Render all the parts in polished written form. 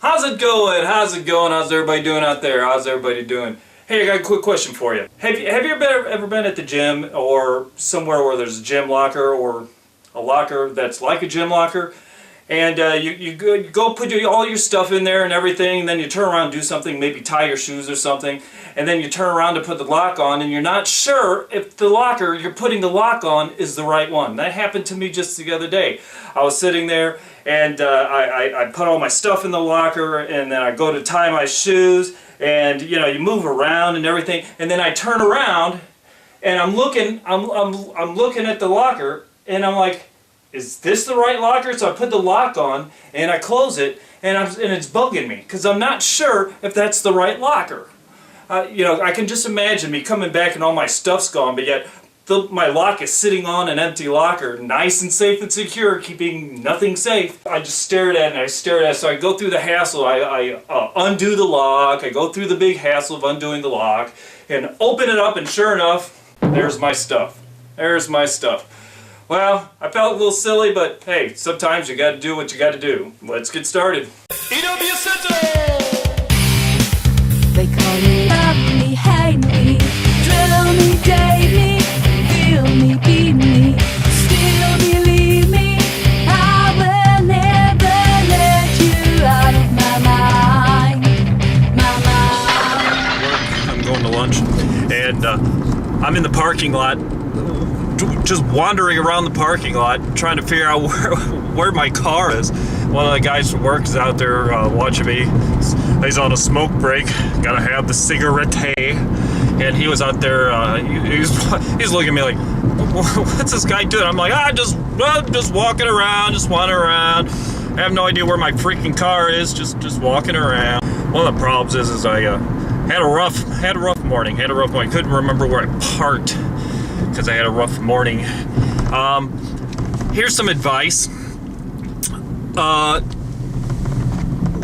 How's it going? How's it going? How's everybody doing out there? How's everybody doing? Hey, I got a quick question for you. Have you ever been at the gym or somewhere where there's a gym locker or a locker that's like a gym locker, and you go put all your stuff in there and everything, and then you turn around and do something, maybe tie your shoes or something, and then you turn around to put the lock on, and you're not sure if the locker you're putting the lock on is the right one. That happened to me just the other day. I was sitting there, and I put all my stuff in the locker, and then I go to tie my shoes, and you know, you move around and everything, and then I turn around, and I'm looking at the locker, and I'm like, is this the right locker? So I put the lock on and I close it, and it's bugging me because I'm not sure if that's the right locker. You know, I can just imagine me coming back and all my stuff's gone, but yet my lock is sitting on an empty locker, nice and safe and secure, keeping nothing safe. I just stared at it and I stared at it. So I go through the hassle. I undo the lock. I go through the big hassle of undoing the lock and open it up, and sure enough, there's my stuff. There's my stuff. Well, I felt a little silly, but hey, sometimes you gotta do what you gotta do. Let's get started. EW Sentinel! They call me, love me, hate me, drill me, date me, feel me, beat me, still believe me. I will never let you out of my mind, I'm going to lunch, and I'm in the parking lot, just wandering around the parking lot trying to figure out where my car is. One of the guys from work is out there watching me. He's on a smoke break, gotta have the cigarette, and he was out there, he's looking at me like, what's this guy doing? I'm like, just walking around, just wandering around. I have no idea where my freaking car is, just walking around. One of the problems is I had a rough morning. Couldn't remember where I parked because I had a rough morning. Here's some advice.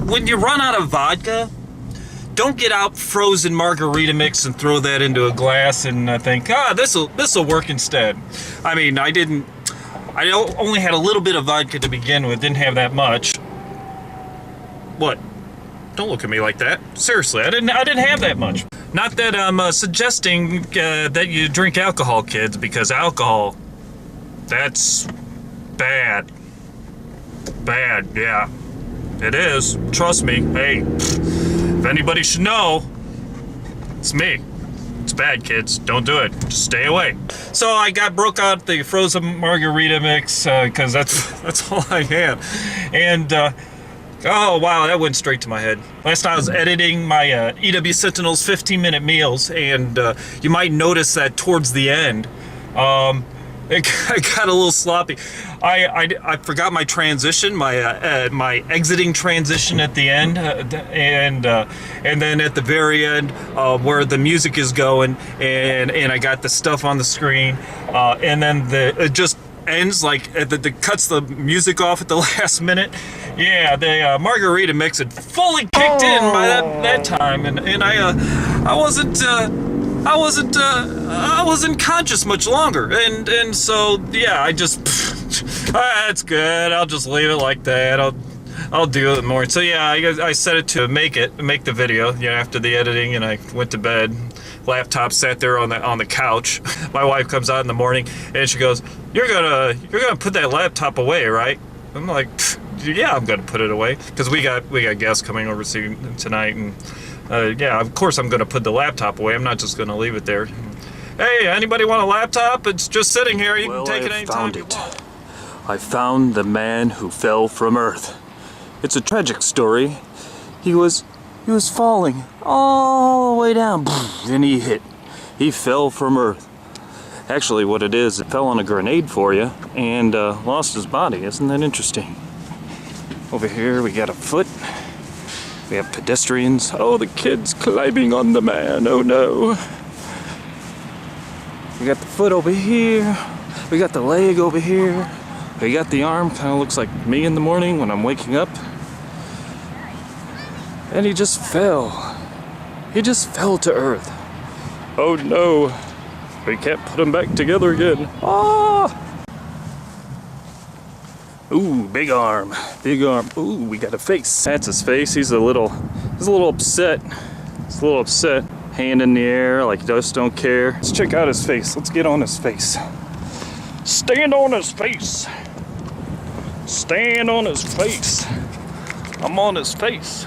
When you run out of vodka, don't get out frozen margarita mix and throw that into a glass and think, this'll work instead. I mean, I only had a little bit of vodka to begin with, didn't have that much. What? Don't look at me like that. Seriously, I didn't have that much. Not that I'm suggesting that you drink alcohol, kids, because alcohol, that's bad. Bad, yeah. It is. Trust me. Hey, if anybody should know, it's me. It's bad, kids. Don't do it. Just stay away. So I broke out the frozen margarita mix because that's all I had. And oh wow, that went straight to my head. Last night I was editing my EW Sentinel's 15-minute meals, and you might notice that towards the end, it got a little sloppy. I forgot my transition, my exiting transition at the end, and then at the very end where the music is going, and I got the stuff on the screen, and then it just ends like it cuts the music off at the last minute. Yeah, the margarita mix had fully kicked in by that time, and I wasn't conscious much longer, and so yeah, I just that's good. I'll just leave it like that. I'll do it more. So yeah, I set it to make the video. You know, after the editing, and I went to bed. Laptop sat there on the couch. My wife comes out in the morning and she goes, "You're gonna put that laptop away, right?" I'm like, "Yeah, I'm gonna put it away because we got guests coming over tonight, and yeah, of course I'm gonna put the laptop away. I'm not just gonna leave it there. Hey, anybody want a laptop? It's just sitting here. You can take it anytime you want." I found the man who fell from Earth. It's a tragic story. He was falling all the way down, and he fell from Earth. Actually, what it is, it fell on a grenade for you and lost his body. Isn't that interesting? Over here we got a foot. We have pedestrians. Oh, the kid's climbing on the man. Oh no. We got the foot over here. We got the leg over here. We got the arm. Kind of looks like me in the morning when I'm waking up. And he just fell. He just fell to Earth. Oh no. We can't put him back together again. Ah! Ooh, big arm, big arm. Ooh, we got a face. That's his face. He's a little upset. He's a little upset. Hand in the air, like he just don't care. Let's check out his face. Let's get on his face. Stand on his face. Stand on his face. I'm on his face.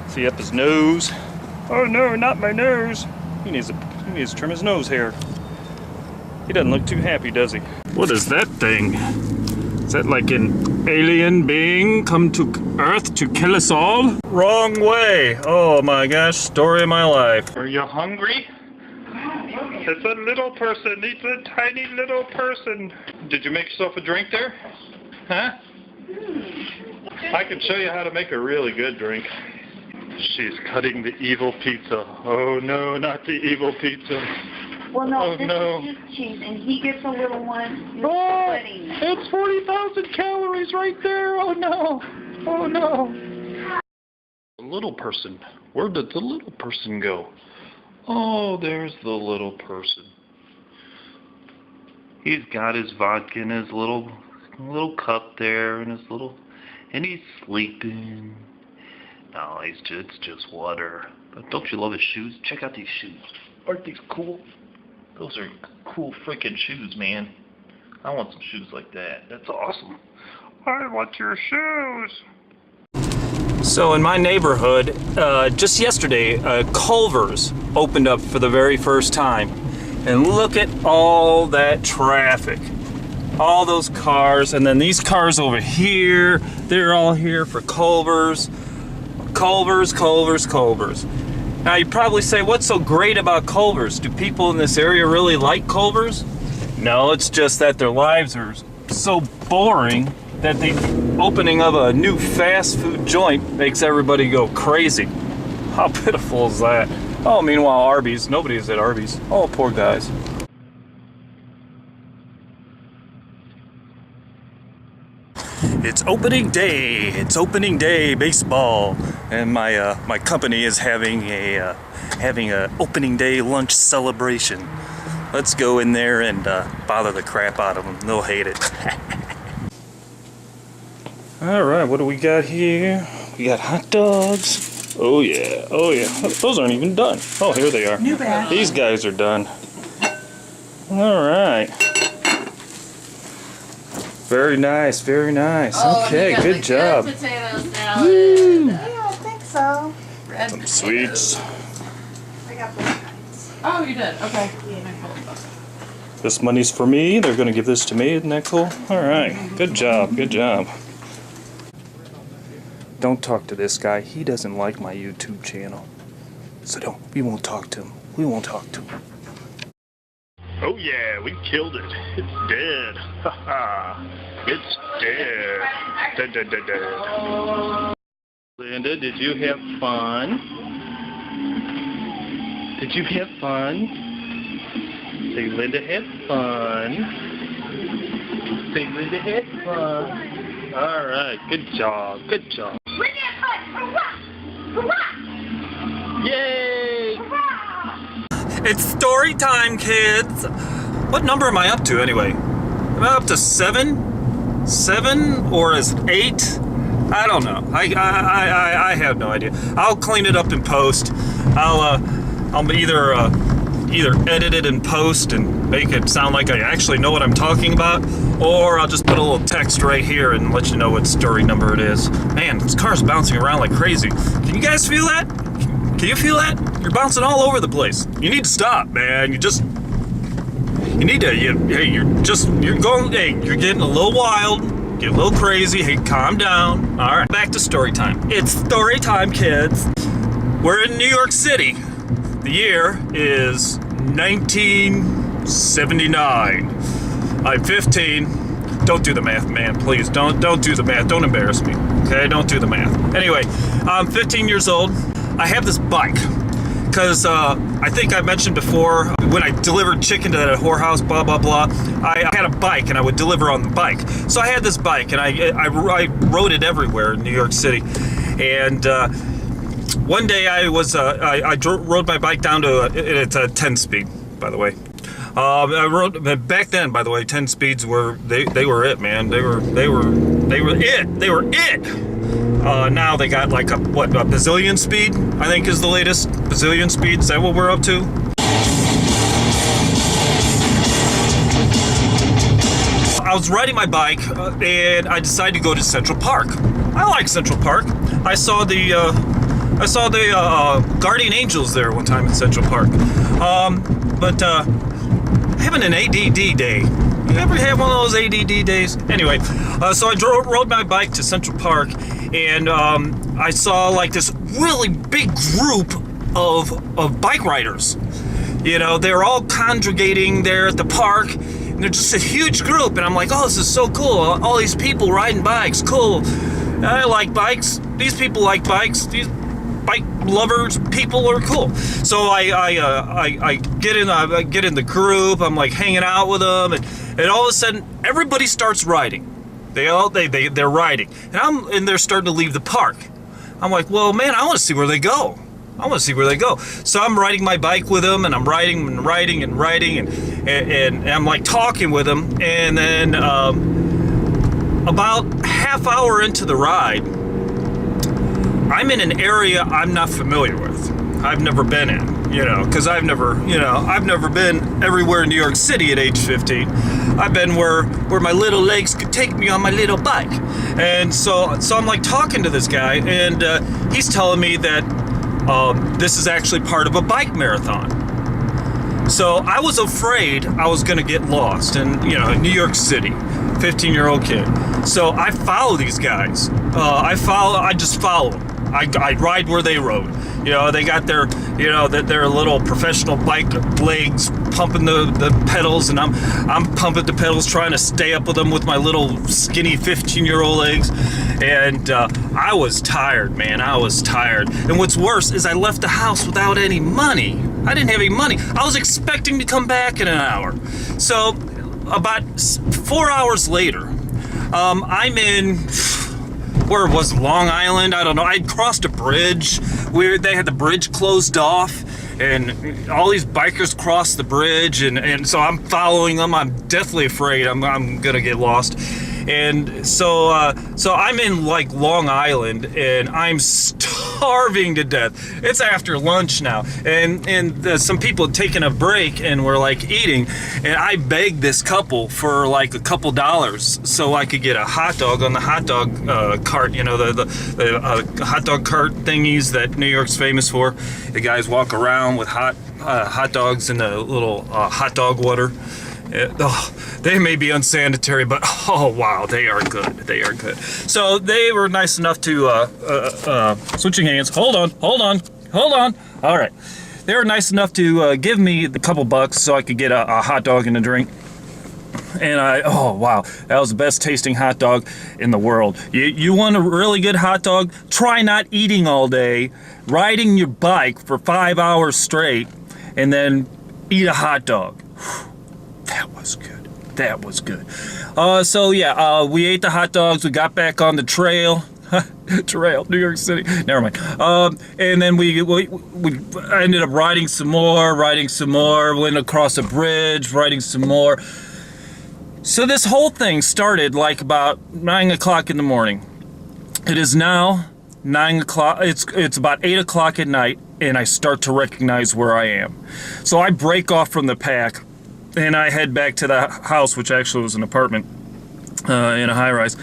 See up his nose. Oh no, not my nose. He needs to trim his nose hair. He doesn't look too happy, does he? What is that thing? Is that like an alien being come to Earth to kill us all? Wrong way. Oh my gosh, story of my life. Are you hungry? It's a little person. It's a tiny little person. Did you make yourself a drink there? Huh? I can show you how to make a really good drink. She's cutting the evil pizza. Oh no, not the evil pizza. Well, no, Oh, this no. is his cheese, and he gets a little one. Oh, Sweating. it's 40,000 calories right there. Oh no. Oh no. The little person. Where did the little person go? Oh, there's the little person. He's got his vodka in his little cup there, and he's sleeping. No, it's just water. But don't you love his shoes? Check out these shoes. Aren't these cool? Those are cool freaking shoes, man. I want some shoes like that. That's awesome. I want your shoes. So in my neighborhood, just yesterday, Culver's opened up for the very first time. And look at all that traffic. All those cars, and then these cars over here, they're all here for Culver's. Culver's. Now you probably say, what's so great about Culver's? Do people in this area really like Culver's? No, it's just that their lives are so boring that the opening of a new fast food joint makes everybody go crazy. How pitiful is that? Oh, meanwhile, Arby's, nobody's at Arby's. Oh, poor guys. It's opening day. It's opening day baseball, and my company is having a opening day lunch celebration. Let's go in there and bother the crap out of them. They'll hate it. All right, what do we got here? We got hot dogs. Oh yeah. Those aren't even done. Oh, here they are. New batch. These guys are done. All right. Very nice, very nice. Oh, okay, you got good the job. Good potato salad. Woo. Yeah, I think so. Red Some potatoes. sweets. I got both kinds. Oh, you did. Okay. This money's for me. They're gonna give this to me. Isn't that cool? All right, good job, good job. Don't talk to this guy. He doesn't like my YouTube channel. So we won't talk to him. We won't talk to him. Oh yeah, we killed it. It's dead. Haha. It's dead. Dead. Linda, did you have fun? Did you have fun? Say Linda had fun. Say Linda had fun. All right, good job. Good job. Yay! It's story time, kids! What number am I up to, anyway? Am I up to 7? 7? Or is it 8? I don't know. I have no idea. I'll clean it up in post. I'll either edit it in post and make it sound like I actually know what I'm talking about, or I'll just put a little text right here and let you know what story number it is. Man, this car's bouncing around like crazy. Can you guys feel that? Can you feel that? You're bouncing all over the place. You need to stop, man. You're getting a little wild, get a little crazy. Hey, calm down. All right, back to story time. It's story time, kids. We're in New York City. The year is 1979. I'm 15. Don't do the math, man, please. Don't do the math. Don't embarrass me, okay? Don't do the math. Anyway, I'm 15 years old. I have this bike because I think I mentioned before when I delivered chicken to that whorehouse, blah, blah, blah, I had a bike and I would deliver on the bike. So I had this bike and I rode it everywhere in New York City. And one day I rode my bike down to, it's a 10 speed, by the way. I rode back then. By the way, 10 speeds were they were it, man. They were it. They were it. Now they got like a bazillion speed. I think is the latest bazillion speed. Is that what we're up to? I was riding my bike and I decided to go to Central Park. I like Central Park. I saw the Guardian Angels there one time in Central Park. But having an ADD day. You ever have one of those ADD days? Anyway, so I rode my bike to Central Park, and I saw like this really big group of bike riders. You know, they're all congregating there at the park, and they're just a huge group. And I'm like, oh, this is so cool. All these people riding bikes, cool. I like bikes. These people like bikes. These bike lovers people are cool. So I get in the group. I'm like hanging out with them, and all of a sudden everybody starts riding. They're riding, and they're starting to leave the park. I'm like, well, man, I want to see where they go. So I'm riding my bike with them, and I'm riding, and I'm like talking with them, and then about half hour into the ride, I'm in an area I'm not familiar with. I've never been in, because I've never been everywhere in New York City at age 15. I've been where my little legs could take me on my little bike. And so I'm like talking to this guy, and he's telling me that this is actually part of a bike marathon. So I was afraid I was going to get lost in, New York City, 15-year-old kid. So I follow these guys. I just follow them. I ride where they rode. They got their little professional bike legs pumping the pedals, and I'm pumping the pedals, trying to stay up with them with my little skinny 15-year-old legs. And I was tired, man. I was tired. And what's worse is I left the house without any money. I didn't have any money. I was expecting to come back in an hour. So about 4 hours later, I'm in, where was it, Long Island? I don't know. I'd crossed a bridge. They had the bridge closed off, and all these bikers crossed the bridge, and so I'm following them. I'm deathly afraid I'm gonna get lost. And so I'm in like Long Island, and I'm starving to death. It's after lunch now, and some people had taken a break and were like eating, and I begged this couple for like a couple dollars so I could get a hot dog on the hot dog cart. The hot dog cart thingies that New York's famous for. The guys walk around with hot dogs in the little hot dog water. They may be unsanitary, but oh wow, they are good. They are good. So they were nice enough to switching hands. Hold on. All right, they were nice enough to give me the couple bucks so I could get a hot dog and a drink. And oh wow, that was the best tasting hot dog in the world. You want a really good hot dog? Try not eating all day, riding your bike for 5 hours straight, and then eat a hot dog. That was good. So yeah, we ate the hot dogs. We got back on the trail. New York City. Never mind. And then we ended up riding some more. Went across a bridge, riding some more. So this whole thing started like about 9 o'clock in the morning. It is now 9 o'clock. It's about 8 o'clock at night, and I start to recognize where I am. So I break off from the pack, and I head back to the house, which actually was an apartment in a high-rise.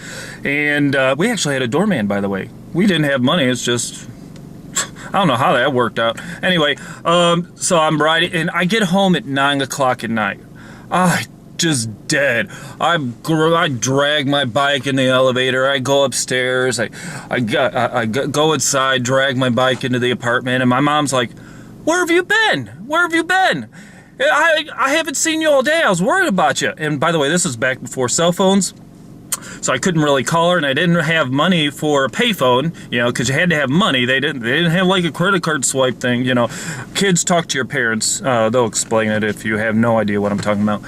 And we actually had a doorman, by the way. We didn't have money. It's just, I don't know how that worked out. Anyway, so I'm riding, and I get home at 9 o'clock at night. Just dead. I drag my bike in the elevator. I go upstairs. I go inside, drag my bike into the apartment, and my mom's like, "Where have you been? I haven't seen you all day. I was worried about you." And by the way, this is back before cell phones, so I couldn't really call her, and I didn't have money for a payphone, because you had to have money. They didn't have like a credit card swipe thing, Kids, talk to your parents. They'll explain it if you have no idea what I'm talking about.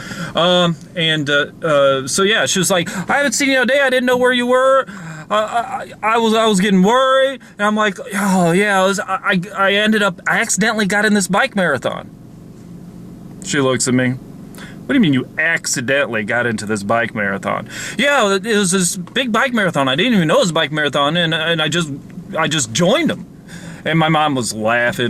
So yeah, she was like, "I haven't seen you all day. I didn't know where you were." I was getting worried, and I'm like, "Oh yeah, I accidentally got in this bike marathon." She looks at me. What do you mean you accidentally got into this bike marathon? Yeah, it was this big bike marathon. I didn't even know it was a bike marathon, and I just joined them. And my mom was laughing.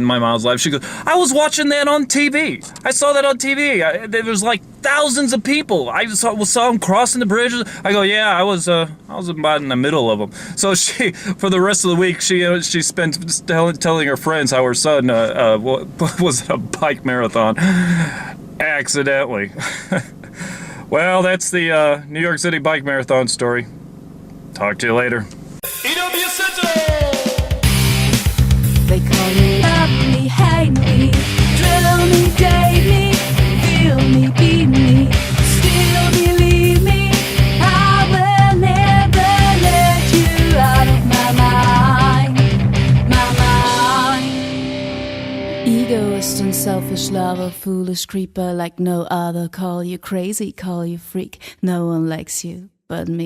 She goes, I was watching that on TV. I saw that on TV. There was like thousands of people. I saw them crossing the bridges. I go, yeah, I was about in the middle of them. So she, for the rest of the week, she spent telling her friends how her son was at a bike marathon accidentally. Well, that's the New York City bike marathon story. Talk to you later. They call me, love me, hate me, drill me, date me, feel me, beat me, still believe me. I will never let you out of my mind. Egoist and selfish lover, foolish creeper like no other. Call you crazy, call you freak. No one likes you but me.